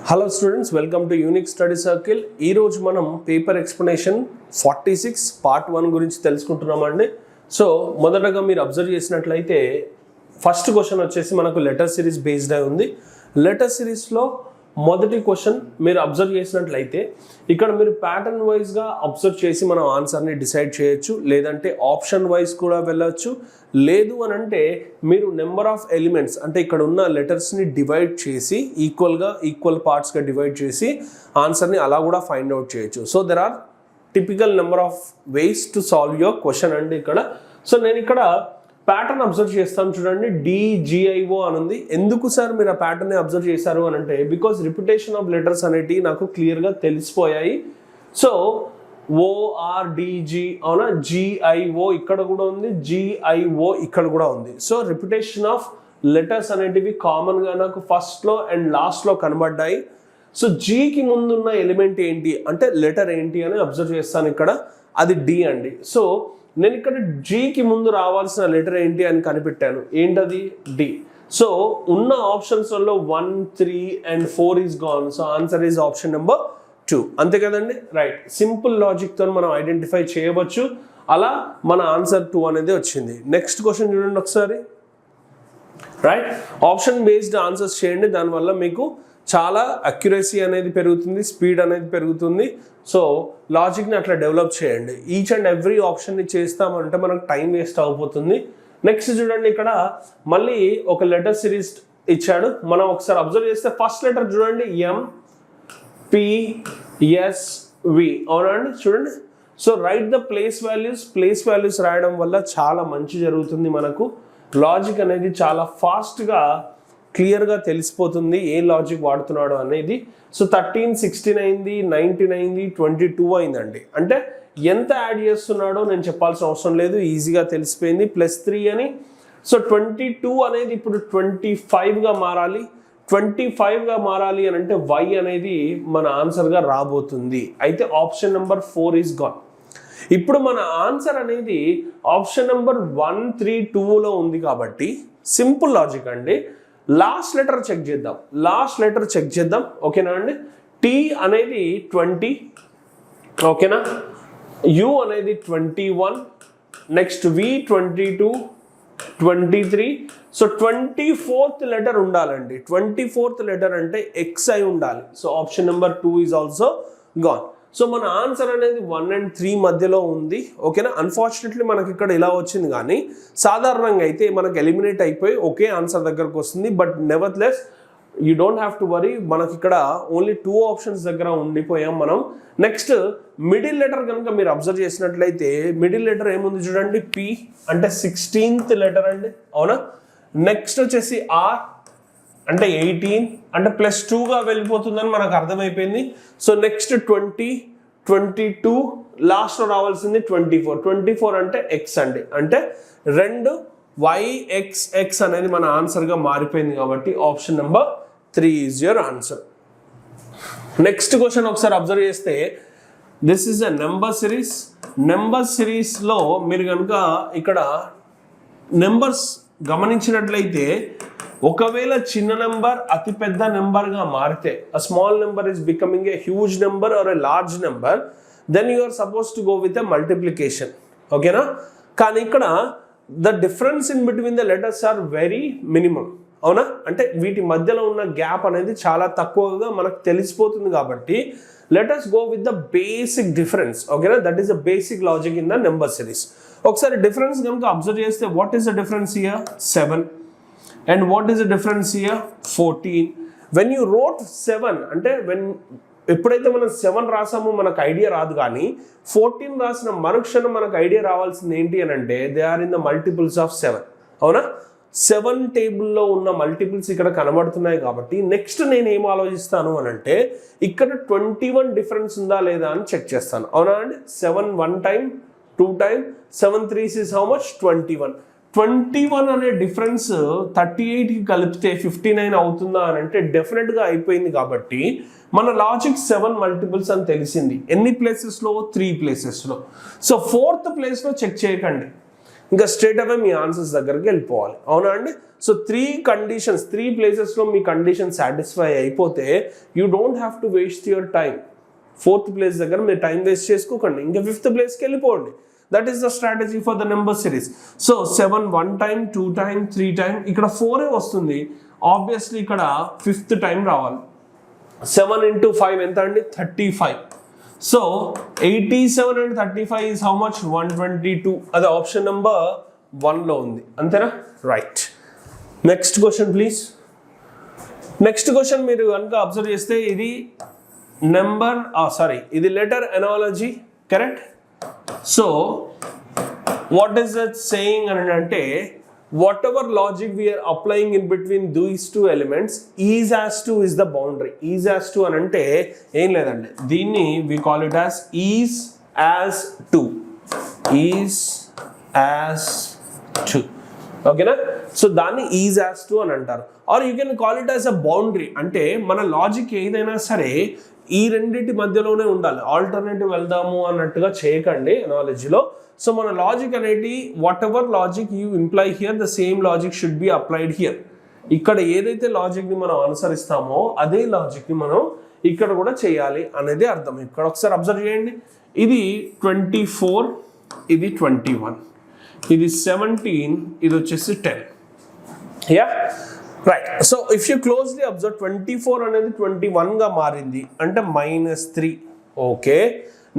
Hello students, welcome to unique study circle. ఈరోజు మనం paper explanation 46 part 1 గురించి తెలుసుకుంటున్నామండి. So మొదటగా మీరు అబ్జర్వ్ చేసినట్లయితే ఫస్ట్ క్వశ్చన్ వచ్చేసి మనకు లెటర్ సిరీస్ బేస్డ్ అయి ఉంది. లెటర్ సిరీస్లో మొదటి క్వశ్చన్ మీరు అబ్జర్వ్ చేసినట్లయితే ఇక్కడ మీరు ప్యాటర్న్ వైజ్గా అబ్జర్వ్ చేసి మనం ఆన్సర్ని డిసైడ్ చేయొచ్చు, లేదంటే ఆప్షన్ వైజ్ కూడా వెళ్ళొచ్చు. లేదు అని అంటే మీరు నెంబర్ ఆఫ్ ఎలిమెంట్స్ అంటే ఇక్కడ ఉన్న లెటర్స్ని డివైడ్ చేసి ఈక్వల్ పార్ట్స్గా డివైడ్ చేసి ఆన్సర్ని అలా కూడా ఫైండ్ అవుట్ చేయొచ్చు. So there are typical number of ways to solve your question అండి ఇక్కడ. సో నేను ఇక్కడ ప్యాటర్న్ అబ్జర్వ్ చేస్తాను, చూడండి. DGIO అని ఉంది. ఎందుకు సార్ మీరు ఆ ప్యాటర్న్ని అబ్జర్వ్ చేశారు అని అంటే బికాస్ రిపిటేషన్ ఆఫ్ లెటర్స్ అనేటివి నాకు క్లియర్గా తెలిసిపోయాయి. సో ORDG అవునా, GIO ఇక్కడ కూడా ఉంది, GIO ఇక్కడ కూడా ఉంది. సో రిపిటేషన్ ఆఫ్ లెటర్స్ అనేటివి కామన్గా నాకు ఫస్ట్లో అండ్ లాస్ట్లో కనబడ్డాయి. సో Gకి ముందున్న ఎలిమెంట్ ఏంటి అంటే లెటర్ ఏంటి అని అబ్జర్వ్ చేస్తాను ఇక్కడ. అది D అండి. సో నేను ఇక్కడ Gకి ముందు రావాల్సిన లెటర్ ఏంటి అని కనిపెట్టాను. ఏంటది? D. సో ఉన్న ఆప్షన్స్లో 1, 3 and 4 is gone. So answer is option number 2. అంతే కదండి, రైట్. సింపుల్ లాజిక్తో మనం ఐడెంటిఫై చేయవచ్చు. అలా మన ఆన్సర్ 2 అనేది వచ్చింది. నెక్స్ట్ క్వశ్చన్ చూడండి ఒకసారి, రైట్. ఆప్షన్ బేస్డ్ ఆన్సర్స్ చేయండి, దానివల్ల మీకు చాలా అక్యురసీ అనేది పెరుగుతుంది, స్పీడ్ అనేది పెరుగుతుంది. సో లాజిక్ని అట్లా డెవలప్ చేయండి. ఈచ్ అండ్ ఎవ్రీ ఆప్షన్ని చేస్తామంటే మనకు టైం వేస్ట్ అయిపోతుంది. నెక్స్ట్ చూడండి, ఇక్కడ మళ్ళీ ఒక లెటర్ సిరీస్ ఇచ్చాడు. మనం ఒకసారి అబ్జర్వ్ చేస్తే ఫస్ట్ లెటర్ చూడండి, MPSV అవునండి, చూడండి. So right the place values రాయడం వల్ల చాలా మంచి జరుగుతుంది. మనకు లాజిక్ అనేది చాలా ఫాస్ట్గా క్లియర్గా తెలిసిపోతుంది ఏ లాజిక్ వాడుతున్నాడు అనేది. సో 13, 16 అయింది, 19 అయింది, 22 అయిందండి. అంటే ఎంత యాడ్ చేస్తున్నాడో నేను చెప్పాల్సిన అవసరం లేదు, ఈజీగా తెలిసిపోయింది. +3 అని. సో 22 అనేది ఇప్పుడు 25గా మారాలి. 25గా మారాలి అని అంటే Y అనేది మన ఆన్సర్గా రాబోతుంది. అయితే ఆప్షన్ నెంబర్ 4 ఈజ్ గాన్. ఇప్పుడు మన ఆన్సర్ అనేది ఆప్షన్ నెంబర్ 1, 3, 2లో ఉంది కాబట్టి సింపుల్ లాజిక్ అండి. లాస్ట్ లెటర్ చెక్ చేద్దాం. ఓకేనా అండి. T అనేది 20, ఓకేనా. U అనేది 21, next V 22, 23. So 24th letter ఉండాలండి. 24th లెటర్ అంటే X అయి ఉండాలి. So option number 2 is also gone. So మన ఆన్సర్ అనేది 1 and 3 మధ్యలో ఉంది. ఓకేనా. అన్ఫార్చునేట్లీ మనకి ఇక్కడ ఇలా వచ్చింది, కానీ సాధారణంగా అయితే మనకు ఎలిమినేట్ అయిపోయి ఒకే ఆన్సర్ దగ్గరకు వస్తుంది. But నెవర్‌లెస్ you don't have to worry. మనకి ఇక్కడ ఓన్లీ 2 ఆప్షన్స్ దగ్గర ఉండిపోయాం మనం. నెక్స్ట్ మిడిల్ లెటర్ కనుక మీరు అబ్జర్వ్ చేసినట్లయితే మిడిల్ లెటర్ ఏముంది చూడండి, P అంటే 16th లెటర్ అండి, అవునా. నెక్స్ట్ వచ్చేసి R అంటే 18 అంటే +2గా వెళ్ళిపోతుందని మనకు అర్థమైపోయింది. సో నెక్స్ట్ 20, 22, లాస్ట్లో రావాల్సింది 24 అంటే X అండి. అంటే 2 YXX అనేది మన ఆన్సర్గా మారిపోయింది కాబట్టి option number 3 is your answer. Next question ఒకసారి అబ్జర్వ్ చేస్తే దిస్ ఈజ్ అ నెంబర్ సిరీస్లో మీరు కనుక ఇక్కడ నెంబర్స్ గమనించినట్లయితే ఒకవేళ చిన్న నెంబర్ అతి పెద్ద నెంబర్గా మారితే a small number is becoming a huge number or a large number, then you are supposed to go with a multiplication. ఓకేనా. కానీ ఇక్కడ the difference in between the letters are very minimum, అవునా. అంటే వీటి మధ్యలో ఉన్న గ్యాప్ అనేది చాలా తక్కువగా మనకు తెలిసిపోతుంది కాబట్టి let us go with the basic difference. ఓకేనా. That is the basic logic in the number series. ఒకసారి డిఫరెన్స్ కనుక అబ్జర్వ్ చేస్తే what is the difference here? 7. And what is the difference here? 14. When you wrote 7 అంటే ఎప్పుడైతే మనం 7 రాసామో మనకు idea రాదు, కానీ 14 రాసిన మరుక్షణం మనకు ఐడియా రావాల్సింది ఏంటి అని అంటే they are in the multiples of 7, అవునా. 7 టేబుల్లో ఉన్న మల్టిపుల్స్ ఇక్కడ కనబడుతున్నాయి కాబట్టి నెక్స్ట్ నేను ఏం ఆలోచిస్తాను అని అంటే ఇక్కడ 21 డిఫరెన్స్ ఉందా లేదా అని చెక్ చేస్తాను, అవునా అండి. 7 1 time, 2 time, 7 3s is how much? 21 అనే డిఫరెన్స్ 38కి కలిపితే 59 అవుతుందా అని అంటే డెఫినెట్గా అయిపోయింది. కాబట్టి మన లాజిక్ 7 మల్టిపుల్స్ అని తెలిసింది. ఎన్ని ప్లేసెస్లో? 3 ప్లేసెస్లో. సో 4th ప్లేస్లో చెక్ చేయకండి. ఇంకా స్ట్రేట్ అవే మీ ఆన్సర్స్ దగ్గరికి వెళ్ళిపోవాలి. అవునా అండి? సో 3 ప్లేసెస్లో మీ కండిషన్ సాటిస్ఫై అయిపోతే you don't have to waste your time. 4th place దగ్గర మీరు టైం వేస్ట్ చేసుకోకండి, ఇంకా 5th ప్లేస్కి వెళ్ళిపోండి. That is the strategy for the number series. So 7 1 time, 2 time, 3 time, ఇక్కడ 4 వస్తుంది. ఆబ్వియస్లీ ఇక్కడ 5th టైం రావాలి. 7 into 5 ఎంత అండి? 35. So 87 and 35 is how much? 122. అది ఆప్షన్ నెంబర్ 1లో ఉంది. అంతేనా? Right. Next question please. Next question మీరు కనుక అబ్జర్వ్ చేస్తే ఇది ఇది letter analogy, correct? So what is that saying అని అంటే, whatever logic we are applying in between these 2 elements, is as to is the boundary. Is as to అని అంటే ఏం లేదండి, దీన్ని we call it as is as to. Is as to, ఓకేనా? So దాన్ని is as to అని అంటారు. Are you can call it as a boundary. అంటే మన లాజిక్ ఏదైనా సరే ఈ రెండింటి మధ్యలోనే ఉండాలి, ఆల్టర్నేటివ్ వెళ్దాము అన్నట్టుగా చేయకండి ఎనాలజీలో. సో మన లాజిక్ అనేది what ever logic you imply here, the same logic should be applied here. ఇక్కడ ఏదైతే లాజిక్ని మనం అనుసరిస్తామో అదే లాజిక్ని మనం ఇక్కడ కూడా చేయాలి అనేది అర్థం. ఇక్కడ ఒకసారి అబ్జర్వ్ చేయండి. ఇది 24, ఇది 21, ఇది 17, ఇది వచ్చేసి 10. Yeah, right. So if you closely observe, 24 అనేది 21గా మారింది అంటే -3. ఓకే,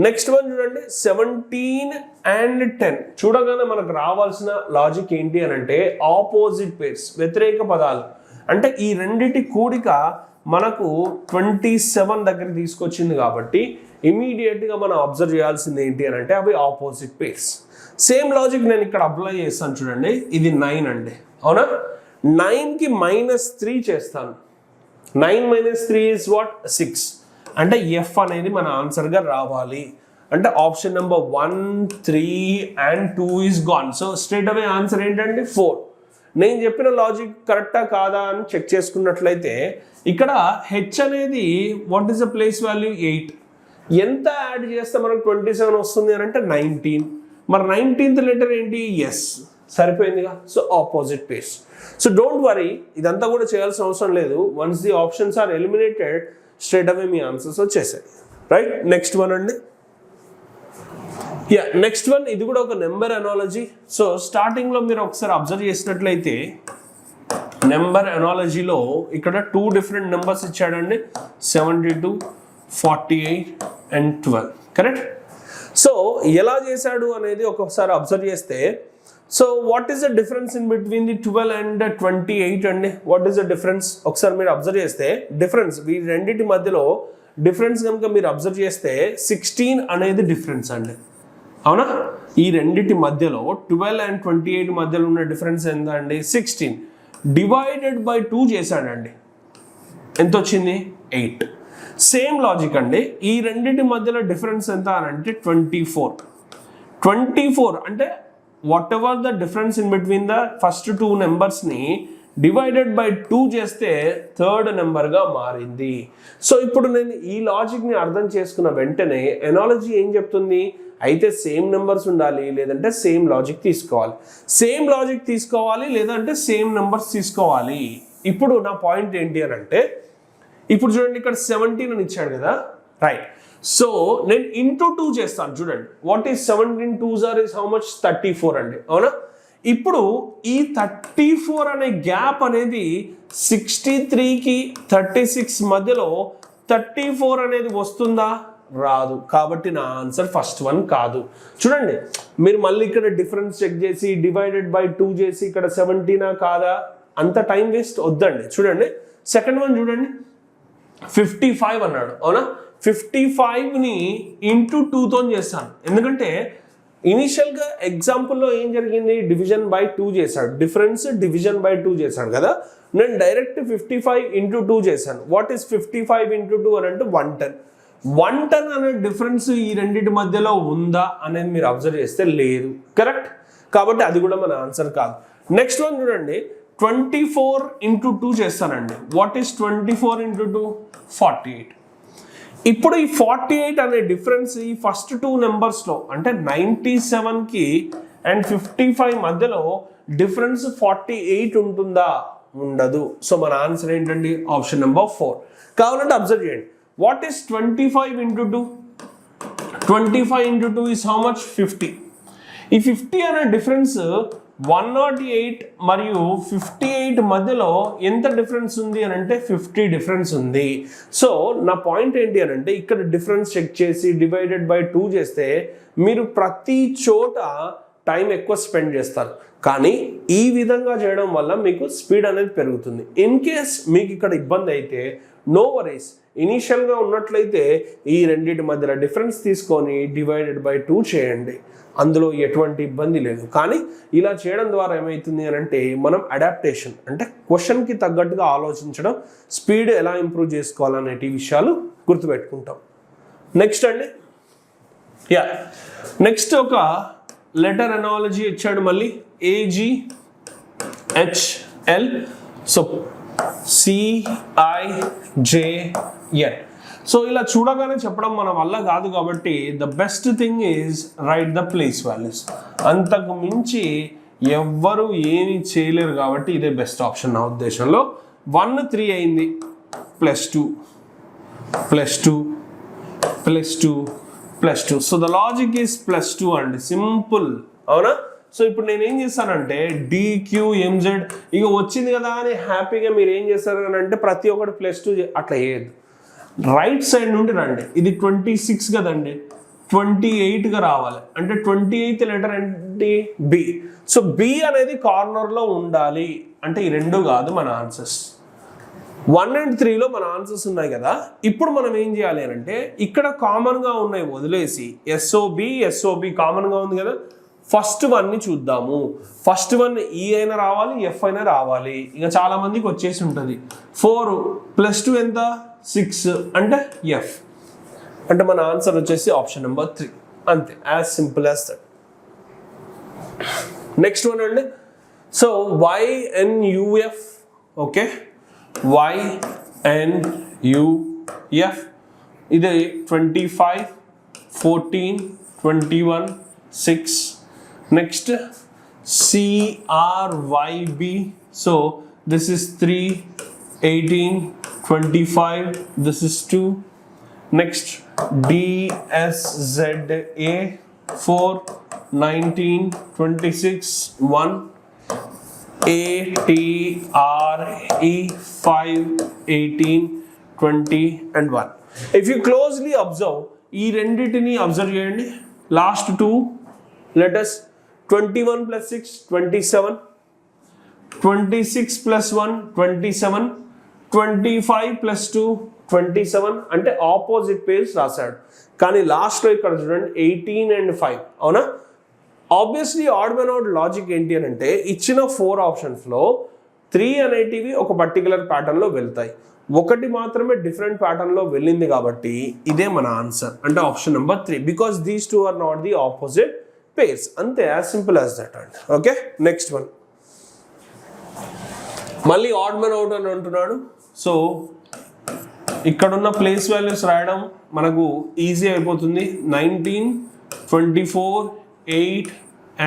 నెక్స్ట్ వన్ చూడండి, 17 and 10. చూడగానే మనకు రావాల్సిన లాజిక్ ఏంటి అని అంటే ఆపోజిట్ పేర్స్, వ్యతిరేక పదాలు. అంటే ఈ రెండిటి కూడిక మనకు 27 దగ్గర తీసుకొచ్చింది కాబట్టి ఇమీడియట్గా మనం అబ్జర్వ్ చేయాల్సింది ఏంటి అని అంటే అవి ఆపోజిట్ పేర్స్. సేమ్ లాజిక్ నేను ఇక్కడ అప్లై చేస్తాను చూడండి. ఇది 9 అండి, అవునా? 9కి -3 చేస్తాను. 9 - 3 is what? 6. అంటే ఎఫ్ అనేది మన ఆన్సర్గా రావాలి. అంటే option number 1, 3 and 2 is gone. So straight away answer ఏంటంటే 4. నేను చెప్పిన లాజిక్ కరెక్టా కాదా అని చెక్ చేసుకున్నట్లయితే ఇక్కడ హెచ్ అనేది what is the place value? 8. ఎంత యాడ్ చేస్తే మనకు 27 వస్తుంది అని అంటే 19. మరి 19th లెటర్ ఏంటి? ఎస్. సరిపోయిందిగా. So opposite pairs. So don't worry, ఇదంతా కూడా చేయాల్సిన అవసరం లేదు. Once the options are eliminated, straight away మీ ఆన్సర్స్ వచ్చేసాయి. రైట్. నెక్స్ట్ వన్ అండి. యా, నెక్స్ట్ వన్, ఇది కూడా ఒక నెంబర్ ఎనాలజీ. సో స్టార్టింగ్లో మీరు ఒకసారి అబ్జర్వ్ చేసినట్లయితే నెంబర్ ఎనాలజీలో ఇక్కడ 2 different నెంబర్స్ ఇచ్చాడండి, 72, 48 and 12, కరెక్ట్? సో ఎలా చేశాడు అనేది ఒకసారి అబ్జర్వ్ చేస్తే, so what is the difference in between the 12 and 28 అండి? What is the difference? ఒకసారి మీరు అబ్జర్వ్ చేస్తే డిఫరెన్స్, ఈ రెండింటి మధ్యలో డిఫరెన్స్ కనుక మీరు అబ్జర్వ్ చేస్తే 16 అనేది డిఫరెన్స్ అండి, అవునా? ఈ రెండింటి మధ్యలో 12 and 28 మధ్యలో ఉన్న డిఫరెన్స్ ఎంత అండి? 16. డివైడెడ్ బై 2 చేశాడండి, ఎంత వచ్చింది? 8. సేమ్ లాజిక్ అండి, ఈ రెండింటి మధ్యలో డిఫరెన్స్ ఎంత అని అంటే 24. 24 అంటే whatever the difference in between the first 2 నెంబర్స్ని డివైడెడ్ బై 2 చేస్తే 3rd నెంబర్గా మారింది. సో ఇప్పుడు నేను ఈ లాజిక్ని అర్థం చేసుకున్న వెంటనే ఎనాలజీ ఏం చెప్తుంది? అయితే సేమ్ నెంబర్స్ ఉండాలి, లేదంటే సేమ్ లాజిక్ తీసుకోవాలి. సేమ్ లాజిక్ తీసుకోవాలి, లేదంటే సేమ్ నెంబర్స్ తీసుకోవాలి. ఇప్పుడు నా పాయింట్ ఏంటి అని అంటే, ఇప్పుడు చూడండి ఇక్కడ 17 అని ఇచ్చాడు కదా, రైట్? సో నేను ఇంటూ 2 చేస్తాను. చూడండి, what is 17 2s is how much? 34 అండి, అవునా? ఇప్పుడు ఈ 34 అనే గ్యాప్ అనేది 63కి 36 మధ్యలో 34 అనేది వస్తుందా? రాదు. కాబట్టి నా ఆన్సర్ ఫస్ట్ వన్ కాదు. చూడండి, మీరు మళ్ళీ ఇక్కడ డిఫరెన్స్ చెక్ చేసి డివైడెడ్ బై 2 చేసి ఇక్కడ 17 కాదా, అంత టైం వేస్ట్ వద్దండి. చూడండి, సెకండ్ వన్ చూడండి, 55 అన్నాడు, అవునా? 55ని ఇంటూ 2తో చేస్తాను. ఎందుకంటే ఇనిషియల్గా ఎగ్జాంపుల్లో ఏం జరిగింది? డివిజన్ బై 2 చేశాడు, డిఫరెన్స్ డివిజన్ బై 2 చేశాడు కదా. నేను డైరెక్ట్ 55 into 2 చేశాను. వాట్ ఈస్ 55 into 2 అని అంటే 110. 110 అనే డిఫరెన్స్ ఈ రెండింటి మధ్యలో ఉందా అనేది మీరు అబ్జర్వ్ చేస్తే లేదు, కరెక్ట్? కాబట్టి అది కూడా మన ఆన్సర్ కాదు. నెక్స్ట్ వన్ చూడండి, 24 into 2 చేస్తానండి. What is 24 into 2? 48. ఇప్పుడు ఈ 48 అనే డిఫరెన్స్ ఈ ఫస్ట్ 2 నెంబర్స్లో అంటే 97కి అండ్ 55 మధ్యలో డిఫరెన్స్ 48 ఉంటుందా? ఉండదు. సో మన ఆన్సర్ ఏంటండి? Option number 4. కావాలంటే అబ్జర్వ్ చేయండి. What is 25 into 2? 25 into 2 is how much? 50. ఈ 50 అనే డిఫరెన్స్ 108 మరియు 58 మధ్యలో ఎంత డిఫరెన్స్ ఉంది అని అంటే 50 డిఫరెన్స్ ఉంది. సో నా పాయింట్ ఏంటి అని అంటే ఇక్కడ డిఫరెన్స్ చెక్ చేసి డివైడెడ్ బై 2 చేస్తే మీరు ప్రతి చోట టైం ఎక్కువ స్పెండ్ చేస్తారు. కానీ ఈ విధంగా చేయడం వల్ల మీకు స్పీడ్ అనేది పెరుగుతుంది. ఇన్ కేస్ మీకు ఇక్కడ ఇబ్బంది అయితే నో వరీస్, ఇనీషియల్గా ఉన్నట్లయితే ఈ రెండింటి మధ్యలో డిఫరెన్స్ తీసుకొని డివైడెడ్ బై 2 చేయండి, అందులో ఎటువంటి ఇబ్బంది లేదు. కానీ ఇలా చేయడం ద్వారా ఏమవుతుంది అని అంటే మనం అడాప్టేషన్ అంటే క్వశ్చన్కి తగ్గట్టుగా ఆలోచించడం, స్పీడ్ ఎలా ఇంప్రూవ్ చేసుకోవాలనేటి విషయాలు గుర్తుపెట్టుకుంటాం. నెక్స్ట్ అండి, నెక్స్ట్ ఒక లెటర్ ఎనాలజీ ఇచ్చాడు మళ్ళీ, AGHL. So CIJN. సో ఇలా చూడగానే చెప్పడం మన వల్ల కాదు కాబట్టి the best thing is right the place values. అంతకు మించి ఎవ్వరు ఏమి చేయలేరు కాబట్టి ఇదే బెస్ట్ ఆప్షన్ నా ఉద్దేశంలో. 1 3 అయింది, +2 +2 +2 +2. సో ద లాజిక్ ఈస్ +2 అండి, సింపుల్, అవునా? సో ఇప్పుడు నేను ఏం చేస్తానంటే DQMZ ఇక వచ్చింది కదా అని హ్యాపీగా మీరు ఏం చేస్తారు అని అంటే ప్రతి ఒక్కటి +2 అట్లా వేయద్దు. రైట్ సైడ్ నుండి రండి. ఇది 26 కదండి, 28గా రావాలి. అంటే 28th లెటర్ ఏంటి? B. సో B అనేది కార్నర్లో ఉండాలి. అంటే ఈ రెండు కాదు మన ఆన్సర్స్. 1 and 3లో మన ఆన్సర్స్ ఉన్నాయి కదా. ఇప్పుడు మనం ఏం చేయాలి అంటే ఇక్కడ కామన్గా ఉన్నాయి వదిలేసి SOB కామన్గా ఉంది కదా, ఫస్ట్ వన్ని చూద్దాము. ఫస్ట్ వన్ E అయినా రావాలి, F అయినా రావాలి. ఇక చాలా మందికి వచ్చేసి ఉంటుంది. 4 + 2 ఎంత? 6 అంటే F. అంటే మన ఆన్సర్ వచ్చేసి ఆప్షన్ నెంబర్ 3. అంతే, as simple as that. Next one అండి, సో YNUF. ఓకే, YNUF ఇది 25 14 21 6. Next CRYB. So this is 3 18 25. This is 2. Next DSZA 4 19 26 1. ATRE 5 18 20 and 1. If you closely observe, ఈ రెండింటిని అబ్జర్వ్ చేయండి. Last 2 letters 21 + 6 27, 26 + 1 27, 25 + 2 27. అంటే opposite pairs రాశాడు. కానీ లాస్ట్లో ఇక్కడ చూడండి 18 and 5, అవునా? Obviously add man out logic ఏంటి అని అంటే ఇచ్చిన 4 ఆప్షన్స్లో 3 అనేటివి ఒక పర్టికులర్ ప్యాటర్న్లో వెళ్తాయి, ఒకటి మాత్రమే డిఫరెంట్ ప్యాటర్న్లో వెళ్ళింది కాబట్టి ఇదే మన ఆన్సర్. అంటే option number 3, because these 2 are not the opposite pairs. అంతే, యాజ్ సింపుల్ యాజ్ దట్ అండి. ఓకే, నెక్స్ట్ వన్ మళ్ళీ ఆడ్ మన్ అవుట్ అని అంటున్నాడు. సో ఇక్కడున్న ప్లేస్ వాల్యూస్ రాయడం మనకు ఈజీ అయిపోతుంది. 19 24 8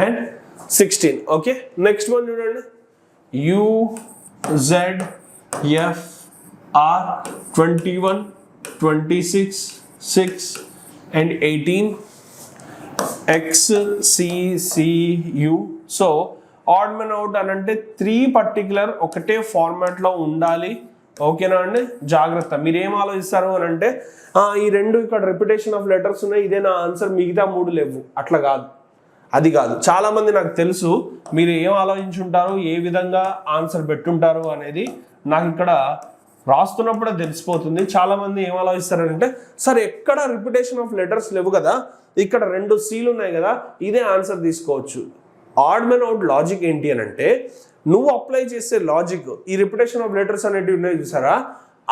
and 16. ఓకే, నెక్స్ట్ వన్ చూడండి, UZFR 21 26 6 and 18. XCCU. So odd man out అని అంటే 3 పర్టికులర్ ఒకటే ఫార్మాట్లో ఉండాలి. ఓకేనా అండి? జాగ్రత్త, మీరు ఏం ఆలోచిస్తారు అని అంటే ఈ రెండు ఇక్కడ రిపిటేషన్ ఆఫ్ లెటర్స్ ఉన్నాయి, ఇదే నా ఆన్సర్, మిగతా 3 లేవు, అట్లా కాదు, అది కాదు. చాలామంది నాకు తెలుసు మీరు ఏం ఆలోచించుంటారు, ఏ విధంగా ఆన్సర్ పెట్టుంటారు అనేది నాకు ఇక్కడ రాస్తున్నప్పుడే తెలిసిపోతుంది. చాలామంది ఏం ఆలోచిస్తారంటే సార్ ఎక్కడ రిపిటేషన్ ఆఫ్ లెటర్స్ లేవు కదా, ఇక్కడ 2 Cలు ఉన్నాయి కదా, ఇదే ఆన్సర్ తీసుకోవచ్చు. ఆడ్ మన్ అవుట్ లాజిక్ ఏంటి అని అంటే నువ్వు అప్లై చేసే లాజిక్, ఈ రిపిటేషన్ ఆఫ్ లెటర్స్ అనేటివి ఉన్నాయి చూసారా,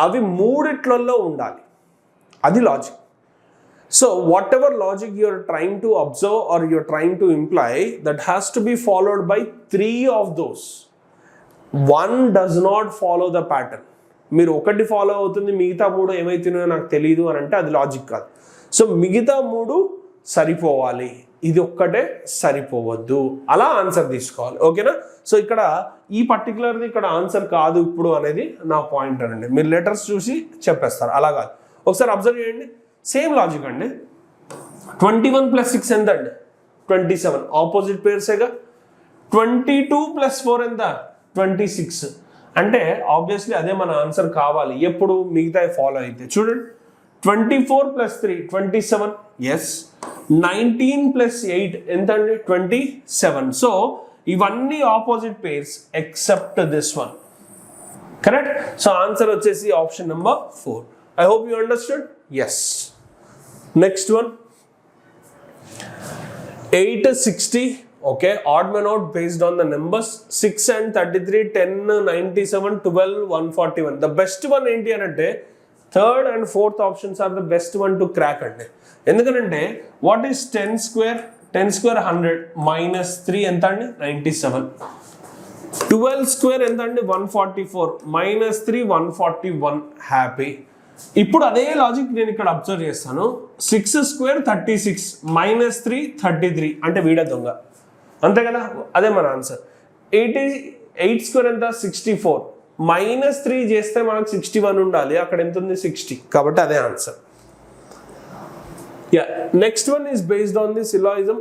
అవి 3 ఉండాలి, అది logic. So whatever logic you're trying to observe or you're trying to imply, that has to be followed by 3 of those. One does not follow the pattern. మీరు ఒకటి follow అవుతుంది, మిగతా 3 ఏమైతున్నాయో నాకు తెలియదు అని అంటే అది లాజిక్ కాదు. సో మిగతా 3 సరిపోవాలి. ఇది ఒక్కటే సరిపోవద్దు, అలా ఆన్సర్ తీసుకోవాలి. ఓకేనా? సో ఇక్కడ ఈ పర్టికులర్ది ఇక్కడ ఆన్సర్ కాదు ఇప్పుడు అనేది నా పాయింట్ అండి. మీరు లెటర్స్ చూసి చెప్పేస్తారు, అలా కాదు. ఒకసారి అబ్జర్వ్ చేయండి, సేమ్ లాజిక్ అండి. 21 + 6 ఎంత అండి? 27. ఆపోజిట్ పేర్సేగా. 22 + 4 ఎంత? 26. అంటే ఆబ్వియస్లీ అదే మన ఆన్సర్ కావాలి ఎప్పుడు మిగతా ఫాలో అయితే. చూడండి, 24 + 3 27. ఎస్. 19 + 8 ఎంత అండి? 27. సో ఇవన్నీ opposite pairs except this one. Correct? So answer వచ్చేసి option number 4. I hope you understood. Yes. Next one, 8 60. Okay, odd man out based on the numbers 6 and 33, 10, 97, 12, 141. The best one ఏంటి అని అంటే third and fourth options are the best one to crack అండి. ఎందుకంటే what is 10 square? 10 square 100 -3 ఎంత అండి? 97. 12 square ఎంత అండి? 144 -3 141. Happy. ఇప్పుడు అదే లాజిక్ నేను ఇక్కడ అబ్జర్వ్ చేస్తాను. 6 స్క్వేర్ 36 -3 33 అంటే వీడ దొంగ, అంతే కదా? అదే మన ఆన్సర్. 8 స్క్వేర్ ఎంత? 64 -3 చేస్తే మనకు 61 ఉండాలి, అక్కడ ఎంత ఉంది? 60. కాబట్టి అదే answer. Yeah, next one is based on the syllogism.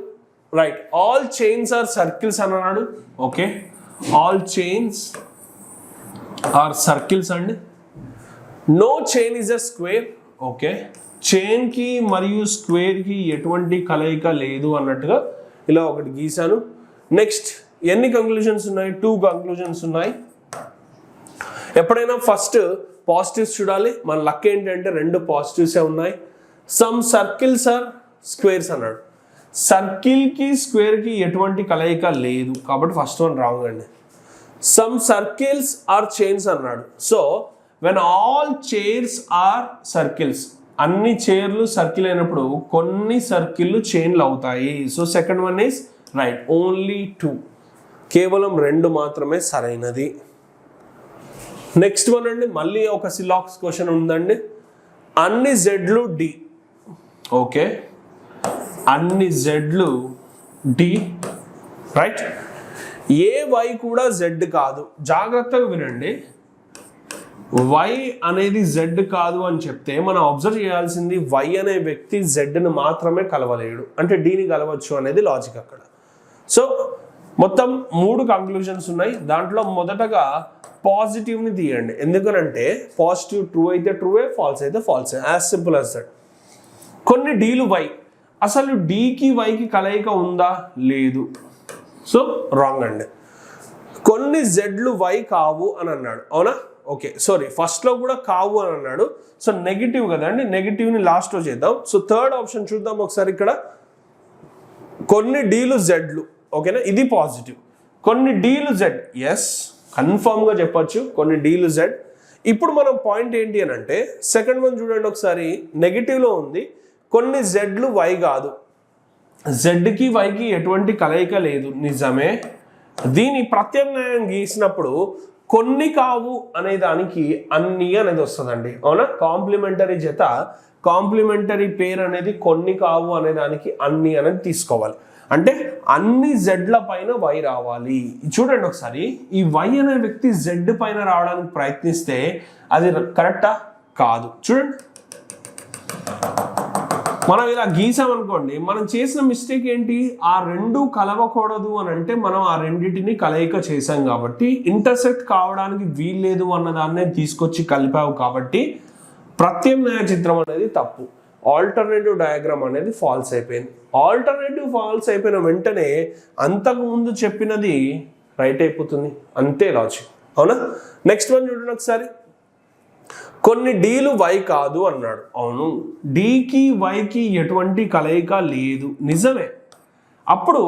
Right, all chains are circles అని అన్నాడు. Okay, all chains are circles అండి. No chain is a square. Okay, chain కి మరియు స్క్వేర్ కి ఎటువంటి కలయిక లేదు అన్నట్టుగా ఇలా ఒకటి గీసాను. నెక్స్ట్ ఎన్ని కంక్లూజన్స్ ఉన్నాయి? 2 కంక్లూజన్స్ ఉన్నాయి. ఎప్పుడైనా ఫస్ట్ పాజిటివ్స్ చూడాలి. మన లక్ ఏంటంటే 2 పాజిటివ్సే ఉన్నాయి. సమ్ సర్కిల్స్ ఆర్ స్క్వేర్స్ అన్నాడు. సర్కిల్కి స్క్వేర్కి ఎటువంటి కలయిక లేదు కాబట్టి ఫస్ట్ వన్ రాంగ్ అండి. సమ్ సర్కిల్స్ ఆర్ చైన్స్ అన్నాడు. So when all chairs are circles, అన్ని చైర్లు సర్కిల్ అయినప్పుడు కొన్ని సర్కిళ్ళు చైన్లు అవుతాయి. So second one is right. Only 2, కేవలం 2 మాత్రమే సరైనది. నెక్స్ట్ వన్ అండి, మళ్ళీ ఒక సిలాక్స్ క్వశ్చన్ ఉందండి. అన్ని జెడ్లు డి. ఓకే, అన్ని జెడ్లు డి. రైట్, ఏ వై కూడా జెడ్ కాదు. జాగ్రత్తగా వినండి, వై అనేది జెడ్ కాదు అని చెప్తే మనం అబ్జర్వ్ చేయాల్సింది వై అనే వ్యక్తి జెడ్ని మాత్రమే కలవలేడు, అంటే డీని కలవచ్చు అనేది లాజిక్ అక్కడ. సో మొత్తం 3 కంక్లూజన్స్ ఉన్నాయి. దాంట్లో మొదటగా పాజిటివ్ని తీయండి. ఎందుకనంటే పాజిటివ్ ట్రూ అయితే ట్రూవే, ఫాల్స్ అయితే ఫాల్సే. As simple as that. కొన్ని డీలు వై, అసలు డీకి వైకి కలయిక ఉందా? లేదు. సో రాంగ్ అండి. కొన్ని జెడ్లు వై కావు అని అన్నాడు, అవునా? ఓకే, సారీ, ఫస్ట్లో కూడా కావు అని అన్నాడు. సో నెగిటివ్ కదండి, నెగిటివ్ని లాస్ట్లో చేద్దాం. సో థర్డ్ ఆప్షన్ చూద్దాం ఒకసారి. ఇక్కడ కొన్ని డీలు జెడ్లు, ఓకేనా? ఇది పాజిటివ్. కొన్ని డీలు జెడ్, ఎస్, కన్ఫామ్గా చెప్పచ్చు కొన్ని డీలు జెడ్. ఇప్పుడు మనం పాయింట్ ఏంటి అని అంటే సెకండ్ వన్ చూడండి ఒకసారి, నెగిటివ్లో ఉంది. కొన్ని జెడ్లు వై కాదు, జెడ్కి వైకి ఎటువంటి కలయిక లేదు, నిజమే. దీని ప్రత్యామ్నాయం గీసినప్పుడు కొన్ని కావు అనే దానికి అన్ని అనేది వస్తుందండి, అవునా? కాంప్లిమెంటరీ జత, కాంప్లిమెంటరీ పేరు అనేది కొన్ని కావు అనే దానికి అన్ని అనేది తీసుకోవాలి. అంటే అన్ని జెడ్ల పైన వై రావాలి. చూడండి ఒకసారి, ఈ వై అనే వ్యక్తి జెడ్ పైన రావడానికి ప్రయత్నిస్తే అది కరెక్టా? కాదు. చూడండి, మనం ఇలా గీసామనుకోండి, మనం చేసిన మిస్టేక్ ఏంటి? ఆ 2 కలవకూడదు అని అంటే మనం ఆ రెండింటిని కలయిక చేసాం కాబట్టి ఇంటర్సెక్ట్ కావడానికి వీల్లేదు అన్నదాన్నే తీసుకొచ్చి కలిపావు కాబట్టి ప్రత్యామ్నాయ చిత్రం అనేది తప్పు. ఆల్టర్నేటివ్ డయాగ్రామ్ అనేది ఫాల్స్ అయిపోయింది. ఆల్టర్నేటివ్ ఫాల్స్ అయిపోయిన వెంటనే అంతకుముందు చెప్పినది రైట్ అయిపోతుంది, అంతే లాజిక్, అవునా? నెక్స్ట్ వన్ చూడండి ఒకసారి. కొన్ని డీలు వై కాదు అన్నాడు. అవును, డీకి వైకి ఎటువంటి కలయిక లేదు, నిజమే. అప్పుడు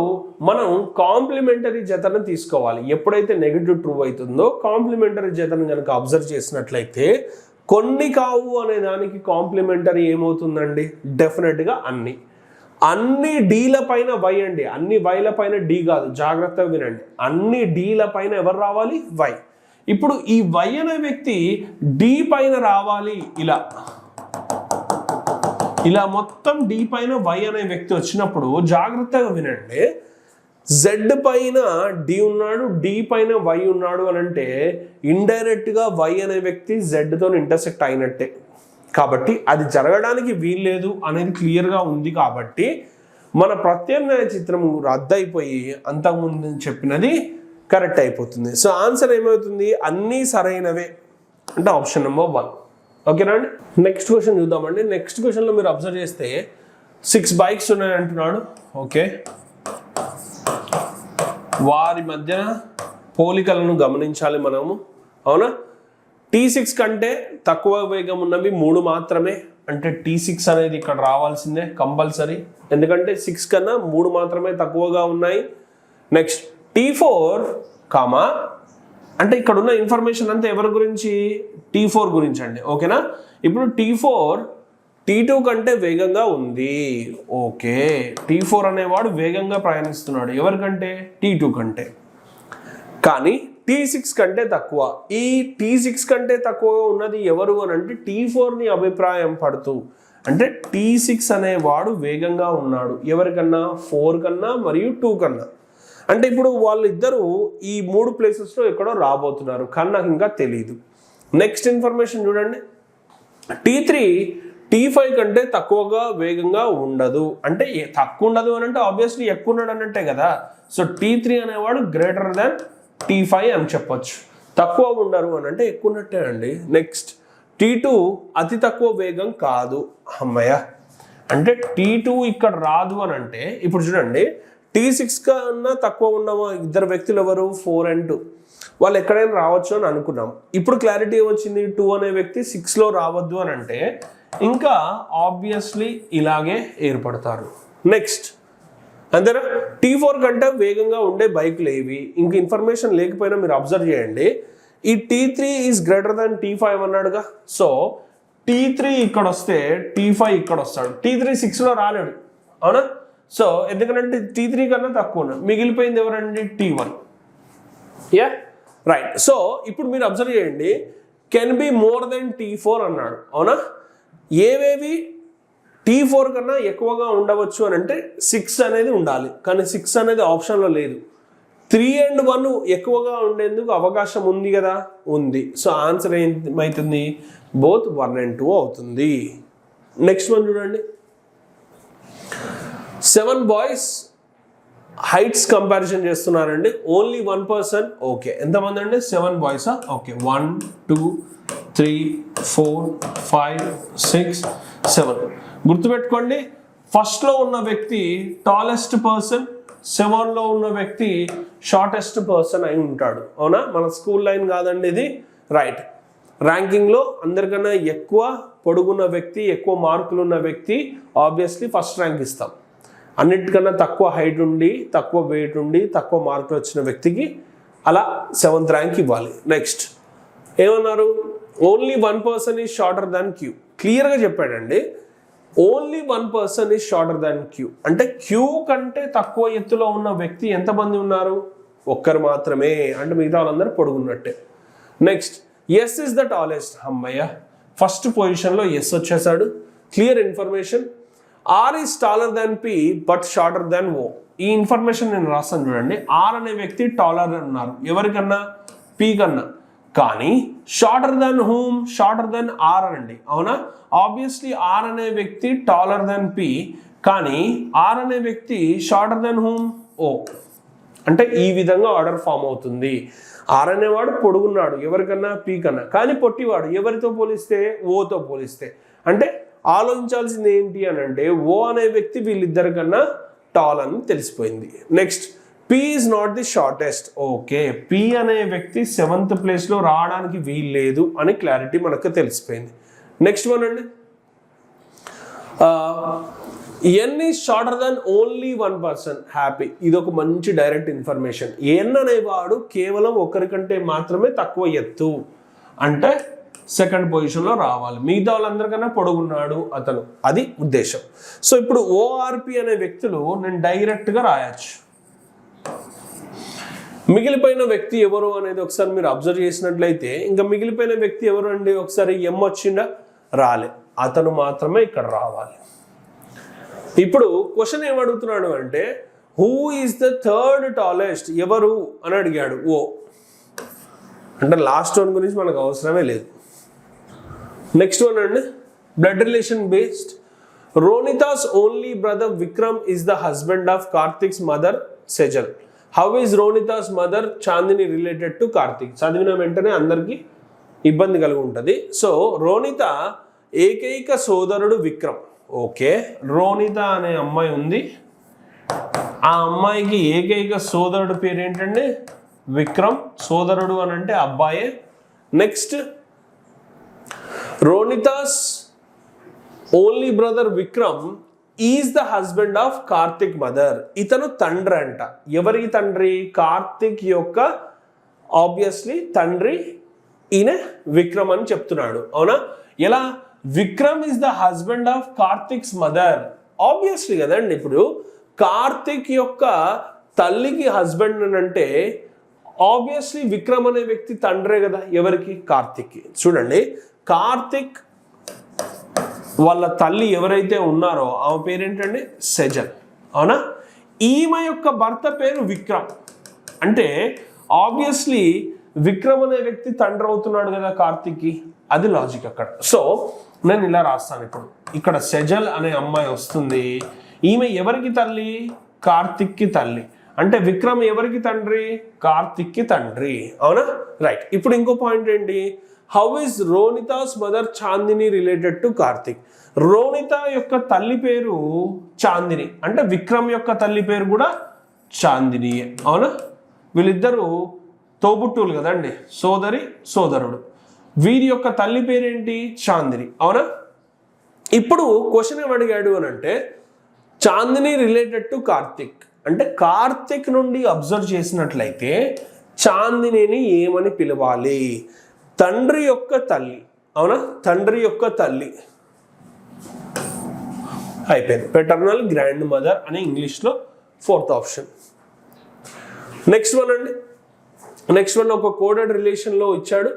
మనం కాంప్లిమెంటరీ జతను తీసుకోవాలి. ఎప్పుడైతే నెగిటివ్ ట్రూ అవుతుందో కాంప్లిమెంటరీ జతను కనుక అబ్జర్వ్ చేసినట్లయితే కొన్ని కావు అనే దానికి కాంప్లిమెంటరీ ఏమవుతుందండి? డెఫినెట్గా అన్ని డీల పైన వై అండి, అన్ని వైల పైన డి కాదు. జాగ్రత్తగా వినండి, అన్ని డీల పైన ఎవరు రావాలి? వై. ఇప్పుడు ఈ వై అనే వ్యక్తి డి పైన రావాలి, ఇలా ఇలా మొత్తం డి పైన వై అనే వ్యక్తి వచ్చినప్పుడు జాగ్రత్తగా వినండి. జెడ్ పైన డి ఉన్నాడు, డి పైన వై ఉన్నాడు అని అంటే ఇండైరెక్ట్గా వై అనే వ్యక్తి జెడ్తో ఇంటర్సెక్ట్ అయినట్టే. కాబట్టి అది జరగడానికి వీల్లేదు అనేది క్లియర్గా ఉంది. కాబట్టి మన ప్రత్యామ్నాయ చిత్రం రద్దయిపోయి అంతకుముందు చెప్పినది కరెక్ట్ అయిపోతుంది. సో ఆన్సర్ ఏమవుతుంది? అన్నీ సరైనవే అంటే ఆప్షన్ నెంబర్ 1. ఓకేనా అండి. నెక్స్ట్ క్వశ్చన్ చూద్దామండి. నెక్స్ట్ క్వశ్చన్లో మీరు అబ్జర్వ్ చేస్తే 6 బైక్స్ ఉన్నాయి అంటున్నాడు. ఓకే, వారి మధ్యన పోలికలను గమనించాలి మనము. అవునా? T6 కంటే తక్కువ వేగం ఉన్నవి 3 మాత్రమే. అంటే T6 అనేది ఇక్కడ రావాల్సిందే కంపల్సరీ, ఎందుకంటే 6 కన్నా 3 మాత్రమే తక్కువగా ఉన్నాయి. నెక్స్ట్ T4 కామా అంటే ఇక్కడ ఉన్న ఇన్ఫర్మేషన్ అంతా ఎవరి గురించి? T4 గురించి అండి. ఓకేనా? ఇప్పుడు T4 T2 కంటే వేగంగా ఉంది. ఓకే, T4 అనేవాడు వేగంగా ప్రయాణిస్తున్నాడు ఎవరికంటే? T2 కంటే. కానీ T6 కంటే తక్కువ. ఈ T6 కంటే తక్కువగా ఉన్నది ఎవరు అని అంటే T4ని అభిప్రాయం పడుతూ, అంటే T6 అనేవాడు వేగంగా ఉన్నాడు ఎవరికన్నా? 4 కన్నా మరియు 2 కన్నా. అంటే ఇప్పుడు వాళ్ళిద్దరూ ఈ 3 ప్లేసెస్లో ఎక్కడో రాబోతున్నారు, కానీ నాకు ఇంకా తెలియదు. నెక్స్ట్ ఇన్ఫర్మేషన్ చూడండి. T3 T5 కంటే తక్కువగా వేగంగా ఉండదు. అంటే తక్కువ ఉండదు అని అంటే ఆబ్వియస్లీ ఎక్కువ ఉన్నాడు అన్నట్టే కదా. సో T3 అనేవాడు గ్రేటర్ దాన్ T5 అని చెప్పొచ్చు. తక్కువ ఉండరు అని అంటే ఎక్కువ ఉన్నట్టే అండి. నెక్స్ట్ T2 అతి తక్కువ వేగం కాదు. అమ్మయ్య, అంటే T2 ఇక్కడ రాదు అని అంటే ఇప్పుడు చూడండి, T6 కన్నా తక్కువ ఉన్న ఇద్దరు వ్యక్తులు ఎవరు? 4 and 2. వాళ్ళు ఎక్కడైనా రావచ్చు అని అనుకున్నాం. ఇప్పుడు క్లారిటీ ఏమొచ్చింది? 2 అనే వ్యక్తి 6లో రావద్దు అని అంటే ఇంకా ఆబ్వియస్లీ ఇలాగే ఏర్పడతారు. నెక్స్ట్ అంతేనా? T4 కంటే వేగంగా ఉండే బైక్లు ఏవి? ఇంక ఇన్ఫర్మేషన్ లేకపోయినా మీరు అబ్జర్వ్ చేయండి. ఈ T3 is greater than T5 అన్నాడుగా. సో T3 ఇక్కడ వస్తే T5 ఇక్కడ వస్తాడు. T3 6లో రాలేడు, అవునా? సో ఎందుకంటే T3 కన్నా తక్కువ ఉన్నాడు. మిగిలిపోయింది ఎవరండి? T1. Yeah, right. సో ఇప్పుడు మీరు అబ్జర్వ్ చేయండి, can be more than T4 అన్నాడు, అవునా? ఏవేవి T4 కన్నా ఎక్కువగా ఉండవచ్చు అని అంటే 6 అనేది ఉండాలి, కానీ 6 అనేది ఆప్షన్లో లేదు. 3 and 1 ఎక్కువగా ఉండేందుకు అవకాశం ఉంది కదా, ఉంది. సో ఆన్సర్ ఏమవుతుంది? బోత్ 1 and 2 అవుతుంది. నెక్స్ట్ వన్ చూడండి. 7 బాయ్స్ హైట్స్ కంపారిజన్ చేస్తున్నారండి. Only 1 person. ఓకే, ఎంతమంది అండి? 7 బాయ్సా? ఓకే, 1 2 3 4 5 6 7. గుర్తుపెట్టుకోండి, ఫస్ట్లో ఉన్న వ్యక్తి టాలెస్ట్ పర్సన్, 7లో ఉన్న వ్యక్తి షార్టెస్ట్ పర్సన్ అయి ఉంటాడు, అవునా? మన స్కూల్ లైన్ కాదండి ఇది, రైట్. ర్యాంకింగ్లో అందరికన్నా ఎక్కువ పొడుగున్న వ్యక్తి, ఎక్కువ మార్కులు ఉన్న వ్యక్తి ఆబ్వియస్లీ ఫస్ట్ ర్యాంక్ ఇస్తాం. అన్నిటికన్నా తక్కువ హైట్ ఉండి, తక్కువ వెయిట్ ఉండి, తక్కువ మార్కులు వచ్చిన వ్యక్తికి అలా 7th ర్యాంక్ ఇవ్వాలి. నెక్స్ట్ ఏమన్నారు? Only 1 person is shorter than Q. క్లియర్గా చెప్పాడండి, only 1 person is shorter than Q. అంటే క్యూ కంటే తక్కువ ఎత్తులో ఉన్న వ్యక్తి ఎంతమంది ఉన్నారు? ఒక్కరు మాత్రమే, అంటే మిగతా వాళ్ళందరూ పొడుగున్నట్టే. Next S is the tallest. అమ్మయ్య, ఫస్ట్ పొజిషన్లో ఎస్ వచ్చేసాడు. Clear information. R is taller than P but shorter than O. ఈ ఇన్ఫర్మేషన్ నేను రాస్తాను చూడండి. ఆర్ అనే వ్యక్తి టాలర్ అన్నారు ఎవరికన్నా? పి కన్నా. కానీ shorter than whom? Shorter than or అనండి, అవునా? ఆబ్వియస్లీ ఆర్ అనే వ్యక్తి టాలర్ దాన్ పి, కానీ ఆర్ అనే వ్యక్తి షార్టర్ దాన్ హూమ్? ఓ. అంటే ఈ విధంగా ఆర్డర్ ఫామ్ అవుతుంది. ఆర్ అనేవాడు పొడుగున్నాడు ఎవరికన్నా? పి కన్నా. కానీ పొట్టివాడు ఎవరితో పోలిస్తే? ఓతో పోలిస్తే. అంటే ఆలోచించాల్సింది ఏంటి అని అంటే ఓ అనే వ్యక్తి వీళ్ళిద్దరికన్నా టాల్ అని తెలిసిపోయింది. Next P is not the shortest. Okay, P అనే వ్యక్తి 7th ప్లేస్లో రావడానికి వీల్లేదు అని క్లారిటీ మనకు తెలిసిపోయింది. నెక్స్ట్ వన్ అండి, N is shorter than only 1 person. హ్యాపీ, ఇది ఒక మంచి డైరెక్ట్ ఇన్ఫర్మేషన్. ఎన్ అనేవాడు కేవలం ఒకరికంటే మాత్రమే తక్కువ ఎత్తు, అంటే 2nd పొజిషన్లో రావాలి. మిగతా వాళ్ళందరికన్నా పొడుగున్నాడు అతను, అది ఉద్దేశం. సో ఇప్పుడు ఓఆర్పి అనే వ్యక్తులు నేను డైరెక్ట్గా రాయొచ్చు. మిగిలిపోయిన వ్యక్తి ఎవరు అనేది ఒకసారి మీరు అబ్జర్వ్ చేసినట్లయితే, ఇంకా మిగిలిపోయిన వ్యక్తి ఎవరు అండి? ఒకసారి ఎం వచ్చిందా? రాలే. అతను మాత్రమే ఇక్కడ రావాలి. ఇప్పుడు క్వశ్చన్ ఏమడుగుతున్నాడు అంటే who is the third tallest, ఎవరు అని అడిగాడు. ఓ అంటే లాస్ట్ వన్ గురించి మనకు అవసరమే లేదు. నెక్స్ట్ వన్ అండి, blood relation based. Ronita's only brother Vikram is the husband of Kartik's mother Sejal. How is Ronita's mother Chandini related to Kartik? చదివిన వెంటనే అందరికీ ఇబ్బంది కలిగి ఉంటుంది. సో రోనిత ఏకైక సోదరుడు విక్రమ్. ఓకే, రోనిత అనే అమ్మాయి ఉంది, ఆ అమ్మాయికి ఏకైక సోదరుడు పేరు ఏంటండి? విక్రమ్. సోదరుడు అని అంటే అబ్బాయే. Next, Ronita's only brother Vikram is the husband of Kartik mother. ఇతను తండ్రి అంట. ఎవరికి తండ్రి? కార్తిక్ యొక్క ఆబ్వియస్లీ తండ్రి ఈయన విక్రమ్ అని చెప్తున్నాడు. అవునా? ఎలా? Vikram is the husband of Kartik's mother. Obviously కదండి. ఇప్పుడు కార్తిక్ యొక్క తల్లికి హస్బెండ్ అని అంటే ఆబ్వియస్లీ విక్రమ్ అనే వ్యక్తి తండ్రే కదా. ఎవరికి? కార్తిక్కి. చూడండి, కార్తిక్ వాళ్ళ తల్లి ఎవరైతే ఉన్నారో ఆమె పేరేంటండి? సెజల్. అవునా? ఈమె యొక్క భర్త పేరు విక్రమ్. అంటే ఆబ్వియస్లీ విక్రమ్ అనే వ్యక్తి తండ్రి అవుతున్నాడు కదా కార్తిక్కి. అది లాజిక్ అక్కడ. సో నేను ఇలా రాస్తాను. ఇప్పుడు ఇక్కడ సెజల్ అనే అమ్మాయి వస్తుంది. ఈమె ఎవరికి తల్లి? కార్తిక్కి తల్లి. అంటే విక్రమ్ ఎవరికి తండ్రి? కార్తిక్కి తండ్రి. అవునా? రైట్. ఇప్పుడు ఇంకో పాయింట్ ఏంటి? How is Ronita's mother Chandini related to Kartik? Ronita యొక్క తల్లి పేరు చాందిని, అంటే విక్రమ్ యొక్క తల్లి పేరు కూడా చాందిని. అవునా? వీళ్ళిద్దరూ తోబుట్టువులు కదండి, సోదరి సోదరుడు. వీరి యొక్క తల్లి పేరేంటి? చాందిని. అవునా? ఇప్పుడు క్వశ్చన్ ఏం అడిగాడు అని అంటే చాందిని రిలేటెడ్ టు కార్తిక్, అంటే కార్తిక్ నుండి అబ్జర్వ్ చేసినట్లయితే చాందినిని ఏమని పిలవాలి? తండ్రి యొక్క తల్లి. అవునా? తండ్రి యొక్క తల్లి అయిపోయింది. పెటర్నల్ గ్రాండ్ మదర్ అని ఇంగ్లీష్లో ఫోర్త్ ఆప్షన్. నెక్స్ట్ వన్ అండి, నెక్స్ట్ వన్ ఒక కోడెడ్ రిలేషన్లో ఇచ్చాడు.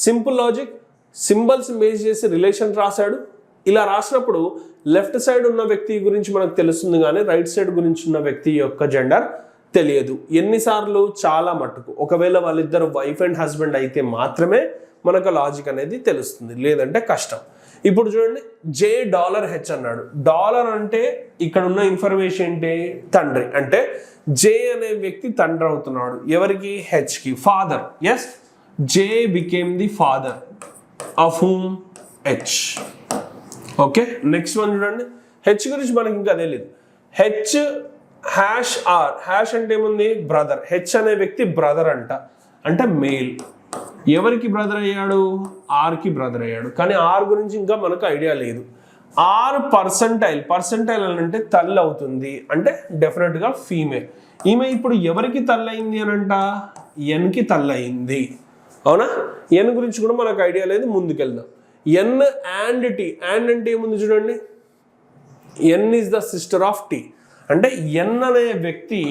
సింపుల్ లాజిక్, సింబల్స్ బేస్ చేసి రిలేషన్ రాశాడు. ఇలా రాసినప్పుడు లెఫ్ట్ సైడ్ ఉన్న వ్యక్తి గురించి మనకు తెలుస్తుంది, కానీ రైట్ సైడ్ గురించి ఉన్న వ్యక్తి యొక్క జెండర్ తెలియదు. ఎన్నిసార్లు? చాలా మట్టుకు. ఒకవేళ వాళ్ళిద్దరు వైఫ్ అండ్ హస్బెండ్ అయితే మాత్రమే మనకు లాజిక్ అనేది తెలుస్తుంది, లేదంటే కష్టం. ఇప్పుడు చూడండి, $H అన్నాడు. డాలర్ అంటే ఇక్కడ ఉన్న ఇన్ఫర్మేషన్ ఏంటి? తండ్రి. అంటే జే అనే వ్యక్తి తండ్రి అవుతున్నాడు. ఎవరికి? హెచ్కి. Father. Yes, J became the father of whom? H. Okay, next one చూడండి. హెచ్ గురించి మనకి ఇంకా తెలియదు. H #R. హ్యాష్ అంటే ఏముంది? బ్రదర్. హెచ్ అనే వ్యక్తి బ్రదర్ అంట, అంటే మేల్. ఎవరికి బ్రదర్ అయ్యాడు? ఆర్కి బ్రదర్ అయ్యాడు. కానీ ఆర్ గురించి ఇంకా మనకు ఐడియా లేదు. Are percentile. పర్సంటైల్ అని అంటే తల్లి అవుతుంది, అంటే డెఫినెట్గా ఫీమేల్. ఈమె ఇప్పుడు ఎవరికి తల్లి అయింది అని అంట? ఎన్కి తల్లి అయింది. అవునా? ఎన్ గురించి కూడా మనకు ఐడియా లేదు, ముందుకెళ్దాం. ఎన్ అండ్ టీ. అండ్ అంటే ఏముంది చూడండి, N is the sister of T. అంటే ఎన్ అనే వ్యక్తి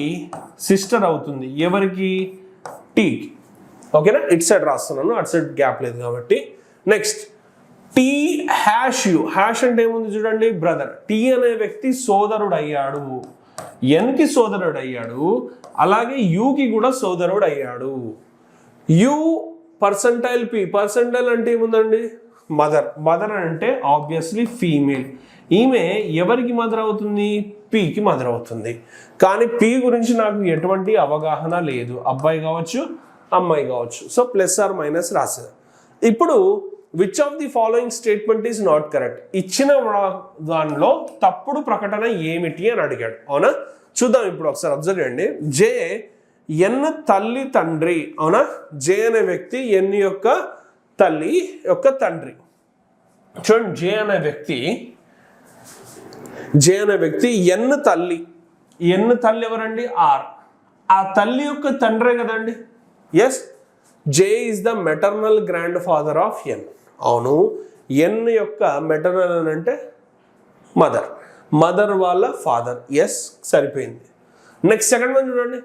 సిస్టర్ అవుతుంది ఎవరికి? టీకి. ఓకేనా? ఇట్ సైడ్ రాస్తున్నాను, అటు సైడ్ గ్యాప్ లేదు కాబట్టి. Next, T#U. హ్యాష్ అంటే ఏముంది చూడండి, బ్రదర్. టీ అనే వ్యక్తి సోదరుడు అయ్యాడు, ఎన్కి సోదరుడు అయ్యాడు, అలాగే యూకి కూడా సోదరుడు అయ్యాడు. You percentile P. పర్సంటైల్ అంటే ఏముందండి? మదర్. మదర్ అంటే ఆబ్వియస్లీ ఫీమేల్. ఈమె ఎవరికి మదర్ అవుతుంది? పీకి మదర్ అవుతుంది. కానీ పీ గురించి నాకు ఎటువంటి అవగాహన లేదు, అబ్బాయి కావచ్చు అమ్మాయి కావచ్చు. సో ప్లస్ ఆర్ మైనస్ రాసేది. ఇప్పుడు which of the following statement is not correct? ఇచ్చిన దానిలో తప్పుడు ప్రకటన ఏమిటి అని అడిగాడు. అవునా? చూద్దాం ఇప్పుడు ఒకసారి అబ్జర్వ్ చేయండి. జే ఎన్ తల్లి తండ్రి. అవునా? జే అనే వ్యక్తి ఎన్ యొక్క తల్లి యొక్క తండ్రి. చూడండి, జే అనే వ్యక్తి ఎన్ తల్లి. ఎన్ తల్లి ఎవరండి? ఆర్. ఆ తల్లి యొక్క తండ్రే కదండి. Yes, J is the maternal grandfather of N. అవును, ఎన్ యొక్క మెటర్నల్ అని అంటే మదర్, మదర్ వాళ్ళ ఫాదర్. ఎస్, సరిపోయింది. నెక్స్ట్ సెకండ్ వన్ చూడండి,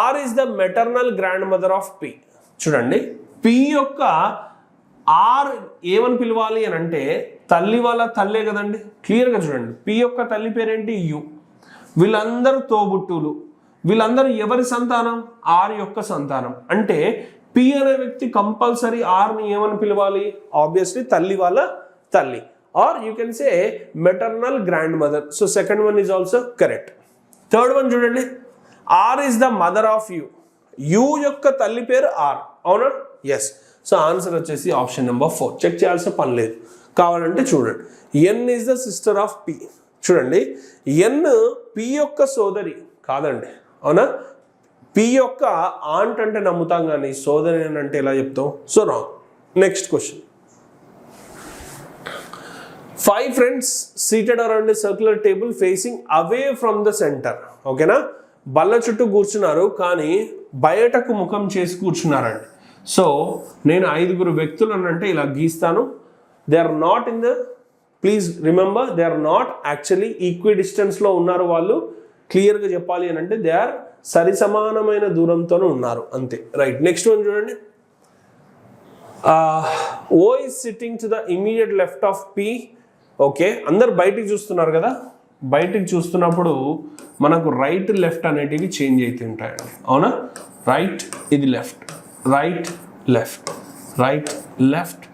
R is the maternal grandmother of P. చూడండి, పి యొక్క ఆర్ ఏమని పిలవాలి అని అంటే తల్లి వాళ్ళ తల్లే కదండి. క్లియర్గా చూడండి, పి యొక్క తల్లి పేరేంటి యు. వీళ్ళందరూ తోబుట్టులు. వీళ్ళందరూ ఎవరి సంతానం? ఆర్ యొక్క సంతానం. అంటే పి అనే వ్యక్తి కంపల్సరీ ఆర్ని ఏమని పిలవాలి? ఆబ్వియస్లీ తల్లి వాళ్ళ తల్లి, or you can say maternal grandmother. So second one is also correct. Third one చూడండి, R is the mother of U. U యొక్క తల్లి పేరు ఆర్, అవునా? ఎస్. సో ఆన్సర్ వచ్చేసి ఆప్షన్ నెంబర్ 4. చెక్ చేయాల్సిన పని లేదు, కావాలంటే చూడండి. N is the sister of P. చూడండి, ఎన్ పి యొక్క సోదరి కాదండి, అవునా? పి యొక్క ఆంట్ అంటే నమ్ముతాం కానీ సోదరి అని అంటే ఎలా చెప్తాం? So wrong. Next question. 5 friends seated around a circular table facing away from the center. ఓకేనా? బల్ల చుట్టూ కూర్చున్నారు కానీ బయటకు ముఖం చేసి కూర్చున్నారండి. సో నేను 5 వ్యక్తులు అంటే ఇలా గీస్తాను. They are not in the, please remember, they are not actually ఈక్వి డిస్టెన్స్లో ఉన్నారు వాళ్ళు. క్లియర్గా చెప్పాలి అని అంటే దే ఆర్ సరి సమానమైన దూరంతోనే ఉన్నారు, అంతే. రైట్. నెక్స్ట్ వన్ చూడండి. O is sitting to the immediate left of P. Okay, అందరు బయటికి చూస్తున్నారు కదా. బయటికి చూస్తున్నప్పుడు మనకు రైట్ లెఫ్ట్ అనేటివి చేంజ్ అవుతూ ఉంటాయండి, అవునా? రైట్ ఇది left, right left, right left,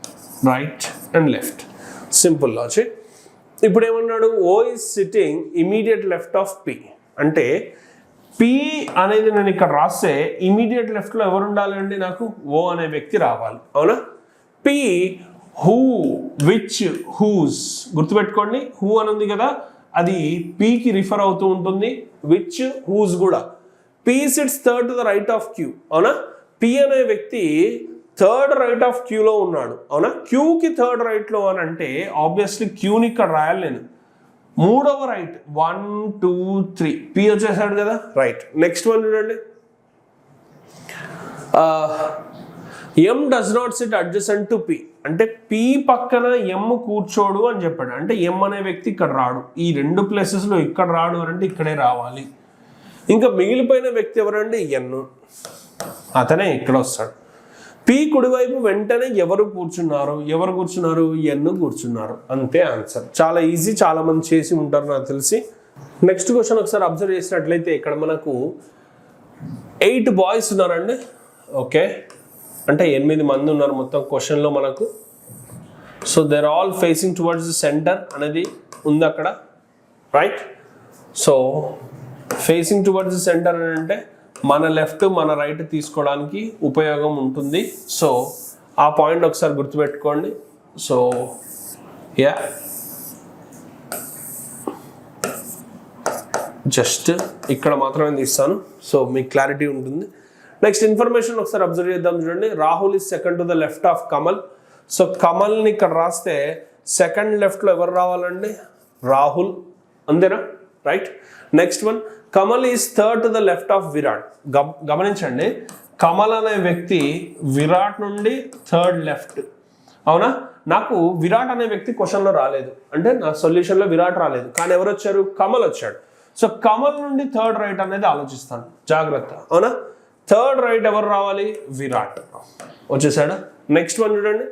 right and left. Simple logic. ఇప్పుడు ఏమన్నాడు? O is sitting immediate left of P. అంటే పి అనేది నేను ఇక్కడ రాస్తే ఇమీడియట్ లెఫ్ట్లో ఎవరు ఉండాలండి? నాకు ఓ అనే వ్యక్తి రావాలి, అవునా? P, who, which, whose. గుర్తుపెట్టుకోండి, హూ అని ఉంది కదా, అది పీకి రిఫర్ అవుతూ ఉంటుంది. విచ్, హూస్ కూడా. P sits third to the right of Q, అవునా? పి అనే వ్యక్తి థర్డ్ రైట్ ఆఫ్ క్యూలో ఉన్నాడు, అవునా? క్యూకి థర్డ్ రైట్లో అని అంటే ఆబ్వియస్లీ క్యూని ఇక్కడ రాయాలి నేను. 3వ రైట్, 1 2 3, పి వచ్చేసాడు కదా. రైట్. నెక్స్ట్ వన్ చూడండి. M does not sit adjacent to P. అంటే పి పక్కన ఎమ్ కూర్చోడు అని చెప్పాడు. అంటే ఎం అనే వ్యక్తి ఇక్కడ రాడు, ఈ 2 ప్లేసెస్లో ఇక్కడ రాడు అని అంటే ఇక్కడే రావాలి. ఇంకా మిగిలిపోయిన వ్యక్తి ఎవరండి? ఎన్, అతనే ఇక్కడ వస్తాడు. పి కుడివైపు వెంటనే ఎవరు కూర్చున్నారు? ఎన్ కూర్చున్నారు, అంతే ఆన్సర్. చాలా ఈజీ, చాలా మంది చేసి ఉంటారు నాకు తెలిసి. నెక్స్ట్ క్వశ్చన్ ఒకసారి అబ్జర్వ్ చేసినట్లయితే ఇక్కడ మనకు 8 బాయ్స్ ఉన్నారండి. ఓకే, అంటే 8 మంది ఉన్నారు మొత్తం క్వశ్చన్లో మనకు. So they're all facing towards the centre అనేది ఉంది అక్కడ, right? So facing towards the centre అని అంటే మన లెఫ్ట్ మన రైట్ తీసుకోవడానికి ఉపయోగం ఉంటుంది. సో ఆ పాయింట్ ఒకసారి గుర్తుపెట్టుకోండి. సో యా, జస్ట్ ఇక్కడ మాత్రమే తీస్తాను, సో మీకు క్లారిటీ ఉంటుంది. నెక్స్ట్ ఇన్ఫర్మేషన్ ఒకసారి అబ్జర్వ్ చేద్దాం. చూడండి, Rahul is second to the left of Kamal. So కమల్ని ఇక్కడ రాస్తే సెకండ్ లెఫ్ట్లో ఎవరు రావాలండి? రాహుల్, అంతేనా? Right. Next one, Kamal is third to the left of Virat. గమనించండి, కమల్ అనే వ్యక్తి విరాట్ నుండి థర్డ్ లెఫ్ట్, అవునా? నాకు విరాట్ అనే వ్యక్తి క్వశ్చన్లో రాలేదు, అంటే నా సొల్యూషన్లో విరాట్ రాలేదు, కానీ ఎవరు వచ్చారు? కమల్ వచ్చాడు. సో కమల్ నుండి థర్డ్ రైట్ అనేది ఆలోచిస్తాను, జాగ్రత్త, అవునా? థర్డ్ రైట్ ఎవరు రావాలి? విరాట్ వచ్చేసాడు. నెక్స్ట్ వన్ చూడండి,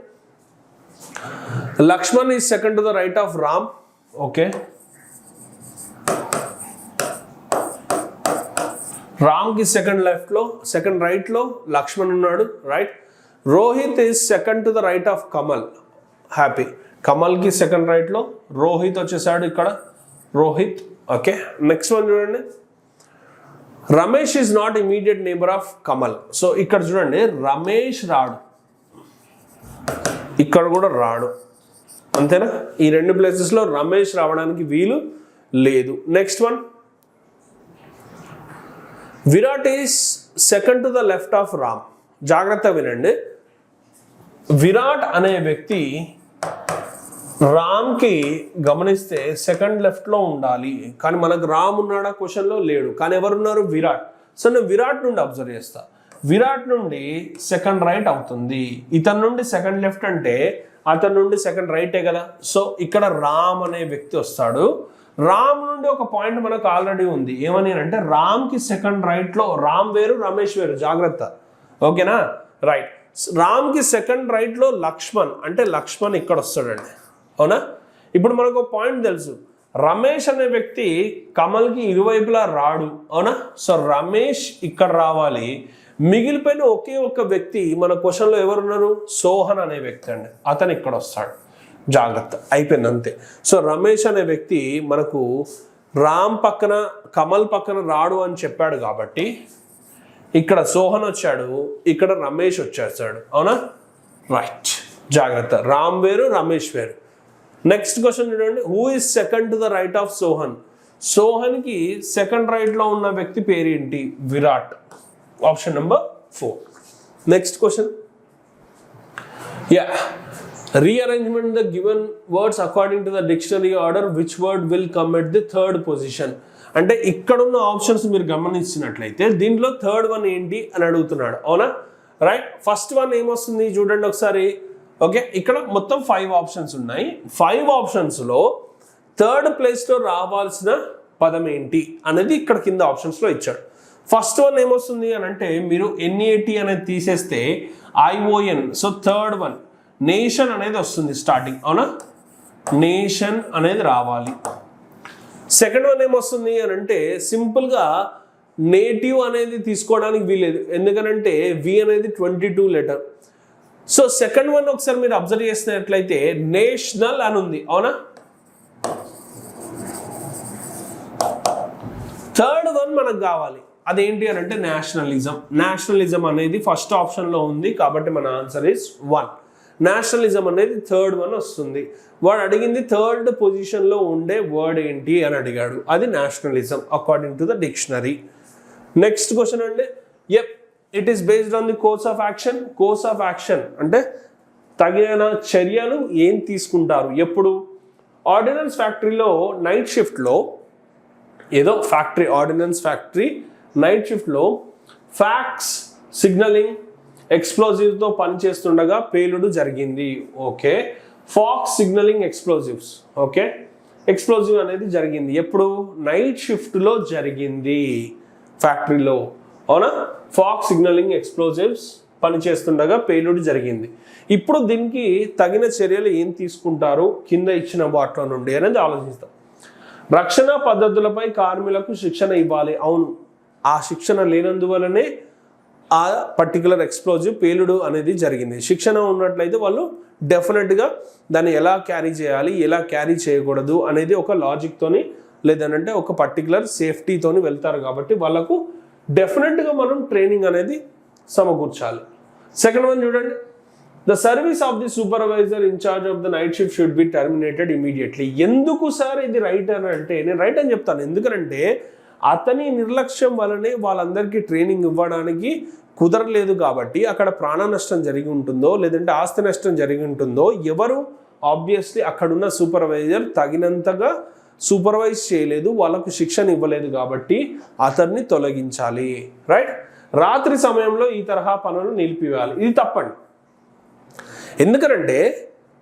Lakshman is second to the right of Ram. Okay, రామ్కి సెకండ్ రైట్లో లక్ష్మణ్ ఉన్నాడు, right? Rohit is second to the right of Kamal. Happy. కమల్కి సెకండ్ రైట్లో రోహిత్ వచ్చేసాడు ఇక్కడ, రోహిత్. ఓకే, నెక్స్ట్ వన్ చూడండి, Ramesh is not immediate neighbour of Kamal. So ఇక్కడ చూడండి, రమేష్ రాడు, ఇక్కడ కూడా రాడు, అంతేనా? ఈ 2 ప్లేసెస్లో రమేష్ రావడానికి వీలు లేదు. Next one, Virat is second to the left of Ram. జాగ్రత్త వినండి, విరాట్ అనే వ్యక్తి రామ్కి గమనిస్తే సెకండ్ లెఫ్ట్లో ఉండాలి, కానీ మనకు రామ్ ఉన్నాడా క్వశ్చన్లో? లేడు, కానీ ఎవరున్నారు? విరాట్. సో నేను విరాట్ నుండి అబ్జర్వ్ చేస్తా, విరాట్ నుండి సెకండ్ రైట్ అవుతుంది, ఇతని నుండి సెకండ్ లెఫ్ట్ అంటే అతని నుండి సెకండ్ రైటే కదా. సో ఇక్కడ రామ్ అనే వ్యక్తి వస్తాడు. రామ్ నుండి ఒక పాయింట్ మనకు ఆల్రెడీ ఉంది, ఏమని అంటే రామ్కి సెకండ్ రైట్లో రామ్ వేరు రమేష్ వేరు, జాగ్రత్త, ఓకేనా? రైట్. రామ్కి సెకండ్ రైట్లో లక్ష్మణ్, అంటే లక్ష్మణ్ ఇక్కడ వస్తాడండి, అవునా? ఇప్పుడు మనకు పాయింట్ తెలుసు, రమేష్ అనే వ్యక్తి కమల్కి ఇరువైపులా రాడు, అవునా? సో రమేష్ ఇక్కడ రావాలి. మిగిలిపోయిన ఒకే ఒక్క వ్యక్తి మన క్వశ్చన్లో ఎవరున్నారు? సోహన్ అనే వ్యక్తి అండి, అతను ఇక్కడ వస్తాడు. జాగ్రత్త, అయిపోయింది అంతే. సో రమేష్ అనే వ్యక్తి మనకు రామ్ పక్కన కమల్ పక్కన రాడు అని చెప్పాడు కాబట్టి ఇక్కడ సోహన్ వచ్చాడు, ఇక్కడ రమేష్ వచ్చేస్తాడు, అవునా? రైట్, జాగ్రత్త. రామ్ వేరు, రమేష్ వేరు. నెక్స్ట్ క్వశ్చన్ చూడండి, who is second to the right of Sohan? సోహన్కి సెకండ్ రైట్లో ఉన్న వ్యక్తి పేరేంటి? Virat. Option number 4. Next question, rearrangement the given words according to the dictionary order, which word will come at the third position? అంటే ఇక్కడ ఉన్న ఆప్షన్స్ మీరు గమనించినట్లయితే దీంట్లో థర్డ్ వన్ ఏంటి అని అడుగుతున్నాడు, అవునా? రైట్, ఫస్ట్ వన్ ఏమొస్తుంది చూడండి ఒకసారి. ఓకే, ఇక్కడ మొత్తం 5 ఆప్షన్స్ ఉన్నాయి. 5 ఆప్షన్స్లో థర్డ్ ప్లేస్లో రావాల్సిన పదం ఏంటి అనేది ఇక్కడ కింద ఆప్షన్స్లో ఇచ్చాడు. ఫస్ట్ వన్ ఏమొస్తుంది అని అంటే మీరు NAT అనేది తీసేస్తే ION, so third one nation అనేది వస్తుంది స్టార్టింగ్, అవునా? నేషన్ అనేది రావాలి. సెకండ్ వన్ ఏమొస్తుంది అని అంటే సింపుల్గా నేటివ్ అనేది తీసుకోవడానికి వీలేదు, ఎందుకనంటే వి అనేది 22 లెటర్. సో సెకండ్ వన్ ఒకసారి మీరు అబ్జర్వ్ చేసినట్లయితే నేషనల్ అని ఉంది, అవునా? థర్డ్ వన్ మనకు కావాలి, అదేంటి అని అంటే నేషనలిజం. నేషనలిజం అనేది ఫస్ట్ ఆప్షన్లో ఉంది కాబట్టి మన ఆన్సర్ ఇస్ 1. నేషనలిజం అనేది థర్డ్ వన్ వస్తుంది. వాడు అడిగింది థర్డ్ పొజిషన్లో ఉండే వర్డ్ ఏంటి అని అడిగాడు, అది nationalism according to the dictionary. Next question అండి, it is based on the course of action. Course of action అంటే తగిన చర్యలు ఏం తీసుకుంటారు ఎప్పుడు? ఆర్డినెన్స్ ఫ్యాక్టరీలో నైట్ షిఫ్ట్లో, ఏదో ఫ్యాక్టరీ, ఆర్డినెన్స్ ఫ్యాక్టరీ నైట్ షిఫ్ట్లో ఫ్యాక్స్ సిగ్నలింగ్ ఎక్స్ప్లోజివ్తో పనిచేస్తుండగా పేలుడు జరిగింది. Okay, fax signalling explosives, okay, explosive అనేది జరిగింది ఎప్పుడు? నైట్ షిఫ్ట్లో జరిగింది ఫ్యాక్టరీలో, అవునా? ఫాక్స్ సిగ్నలింగ్ ఎక్స్ప్లోజివ్స్ పనిచేస్తుండగా పేలుడు జరిగింది. ఇప్పుడు దీనికి తగిన చర్యలు ఏం తీసుకుంటారు కింద ఇచ్చిన వాటిలో నుండి అనేది ఆలోచిస్తాం. రక్షణ పద్ధతులపై కార్మికులకు శిక్షణ ఇవ్వాలి. అవును, ఆ శిక్షణ లేనందువలనే ఆ పర్టికులర్ ఎక్స్ప్లోజివ్ పేలుడు అనేది జరిగింది. శిక్షణ ఉన్నట్లయితే వాళ్ళు డెఫినెట్గా దాన్ని ఎలా క్యారీ చేయాలి, ఎలా క్యారీ చేయకూడదు అనేది ఒక లాజిక్తోని లేదంటే ఒక పర్టికులర్ సేఫ్టీతోని వెళ్తారు కాబట్టి వాళ్ళకు డెఫినెట్గా మనం ట్రైనింగ్ అనేది సమకూర్చాలి. సెకండ్ వన్ చూడండి, the service of the supervisor in charge of the night shift should be terminated immediately. ఎందుకు సార్ ఇది రైట్ అని అంటే నేను రైట్ అని చెప్తాను, ఎందుకంటే అతని నిర్లక్ష్యం వలనే వాళ్ళందరికీ ట్రైనింగ్ ఇవ్వడానికి కుదరలేదు కాబట్టి అక్కడ ప్రాణ నష్టం జరిగి ఉంటుందో లేదంటే ఆస్తి నష్టం జరిగి ఉంటుందో, ఎవరు ఆబ్వియస్లీ అక్కడున్న సూపర్వైజర్ తగినంతగా సూపర్వైజ్ చేయలేదు, వాళ్ళకు శిక్షణ ఇవ్వలేదు కాబట్టి అతన్ని తొలగించాలి. రైట్, రాత్రి సమయంలో ఈ తరహా పనులు నిలిపివేయాలి, ఇది తప్పండి. ఎందుకంటే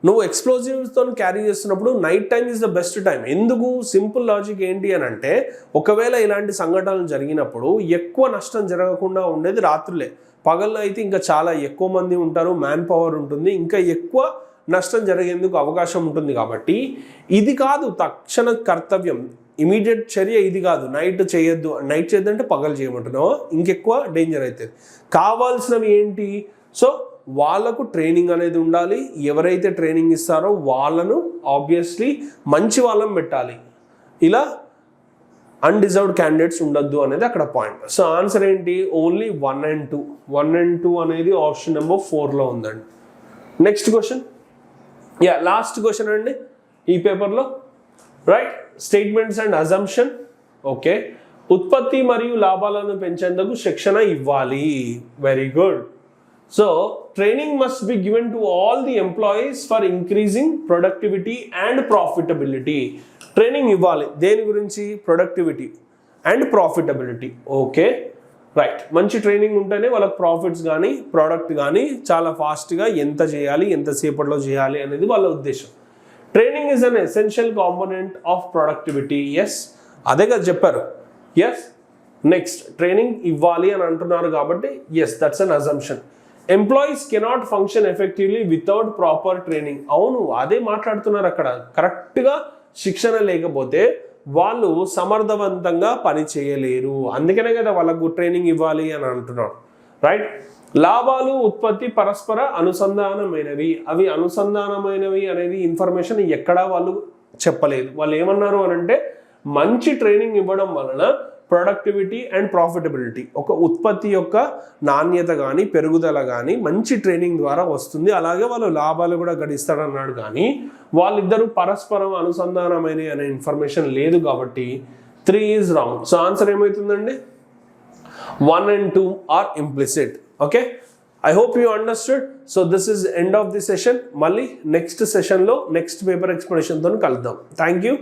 నువ్వు ఎక్స్ప్లోజివ్స్తో క్యారీ చేస్తున్నప్పుడు night time is the best time. ఎందుకు? సింపుల్ లాజిక్ ఏంటి అని అంటే ఒకవేళ ఇలాంటి సంఘటనలు జరిగినప్పుడు ఎక్కువ నష్టం జరగకుండా ఉండేది రాత్రులే. పగల్లో అయితే ఇంకా చాలా ఎక్కువ మంది ఉంటారు, మ్యాన్ పవర్ ఉంటుంది, ఇంకా ఎక్కువ నష్టం జరిగేందుకు అవకాశం ఉంటుంది. కాబట్టి ఇది కాదు తక్షణ కర్తవ్యం, ఇమీడియట్ చర్య ఇది కాదు. నైట్ చేయొద్దు, నైట్ చేయొద్దంటే పగలు చేయమంటున్నావు, ఇంకెక్కువ డేంజర్ అవుతుంది. కావాల్సినవి ఏంటి? సో వాళ్ళకు ట్రైనింగ్ అనేది ఉండాలి. ఎవరైతే ట్రైనింగ్ ఇస్తారో వాళ్ళను ఆబ్వియస్లీ మంచి వాళ్ళని పెట్టాలి. ఇలా అన్డిజర్వ్డ్ క్యాండిడేట్స్ ఉండొద్దు అనేది అక్కడ పాయింట్. సో ఆన్సర్ ఏంటి? Only 1 and 2. 1 and 2 అనేది ఆప్షన్ నెంబర్ 4లో ఉందండి. నెక్స్ట్ క్వశ్చన్, లాస్ట్ క్వశ్చన్ అండి ఈ పేపర్లో. Right, statements and assumption. Okay, ఉత్పత్తి మరియు లాభాలను పెంచేందుకు శిక్షణ ఇవ్వాలి. Very good. So training must be given to all the employees for increasing productivity and profitability. Training ఇవ్వాలి దేని గురించి? Productivity and profitability. Okay, right, మంచి ట్రైనింగ్ ఉంటేనే వాళ్ళకి ప్రాఫిట్స్ కానీ ప్రోడక్ట్ కానీ చాలా ఫాస్ట్గా ఎంత చేయాలి, ఎంతసేపట్లో చేయాలి అనేది వాళ్ళ ఉద్దేశం. Training is an essential component of productivity. Yes, అదే కదా చెప్పారు. ఎస్, నెక్స్ట్ ట్రైనింగ్ ఇవ్వాలి అని అంటున్నారు కాబట్టి yes, that's an assumption. Employees cannot function effectively without proper training. అవును, అదే మాట్లాడుతున్నారు అక్కడ. కరెక్ట్గా శిక్షణ లేకపోతే వాళ్ళు సమర్థవంతంగా పని చేయలేరు. అందుకనే కదా వాళ్ళకు ట్రైనింగ్ ఇవ్వాలి అని అంటున్నాడు, రైట్? లాభాలు ఉత్పత్తి పరస్పర అనుసంధానమైనవి. అవి అనుసంధానమైనవి అనేది ఇన్ఫర్మేషన్ ఎక్కడా వాళ్ళు చెప్పలేదు. వాళ్ళు ఏమన్నారు అని అంటే, మంచి ట్రైనింగ్ ఇవ్వడం వలన ప్రొడక్టివిటీ అండ్ ప్రాఫిటబిలిటీ, ఒక ఉత్పత్తి యొక్క నాణ్యత కానీ పెరుగుదల కానీ మంచి ట్రైనింగ్ ద్వారా వస్తుంది, అలాగే వాళ్ళు లాభాలు కూడా గడిస్తారన్నాడు. కానీ వాళ్ళిద్దరూ పరస్పరం అనుసంధానమైన అనే ఇన్ఫర్మేషన్ లేదు కాబట్టి 3 ఈజ్ రాంగ్. సో ఆన్సర్ ఏమవుతుందండి? 1 and 2 are implicit. Okay, I hope you understood. So this is end of the session. మళ్ళీ నెక్స్ట్ సెషన్లో నెక్స్ట్ పేపర్ ఎక్స్ప్లెనేషన్తో కలుద్దాం. Thank you.